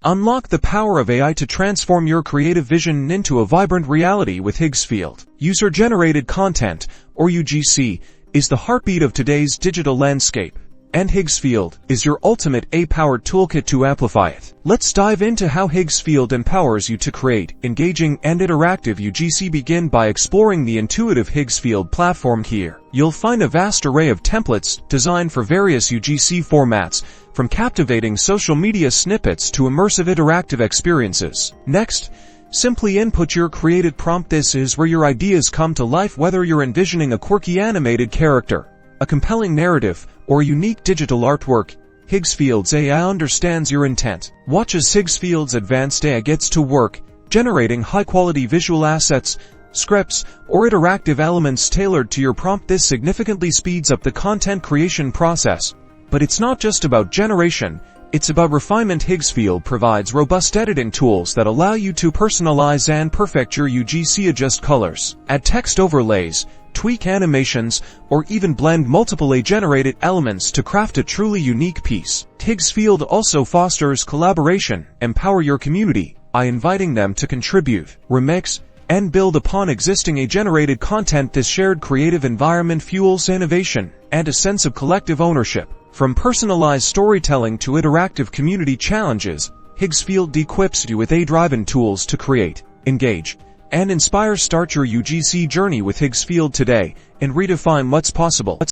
Unlock the power of AI to transform your creative vision into a vibrant reality with Higgsfield. User-generated content, or UGC, is the heartbeat of today's digital landscape, and Higgsfield is your ultimate AI-powered toolkit to amplify it. Let's dive into how Higgsfield empowers you to create engaging and interactive UGC. Begin by exploring the intuitive Higgsfield platform. Here, you'll find a vast array of templates designed for various UGC formats, from captivating social media snippets to immersive interactive experiences. Next, simply input your created prompt. This is where your ideas come to life, whether you're envisioning a quirky animated character, a compelling narrative, or unique digital artwork. Higgsfield's AI understands your intent. Watch as Higgsfield's advanced AI gets to work, generating high-quality visual assets, scripts, or interactive elements tailored to your prompt. This significantly speeds up the content creation process. But it's not just about generation, it's about refinement. Higgsfield provides robust editing tools that allow you to personalize and perfect your UGC. Adjust colors, add text overlays, tweak animations, or even blend multiple AI-generated elements to craft a truly unique piece. Higgsfield also fosters collaboration. Empower your community by inviting them to contribute, remix, and build upon existing AI-generated content. This shared creative environment fuels innovation and a sense of collective ownership. From personalized storytelling to interactive community challenges, Higgsfield equips you with AI-driven tools to create, engage, and inspire. Start your UGC journey with Higgsfield today and redefine what's possible.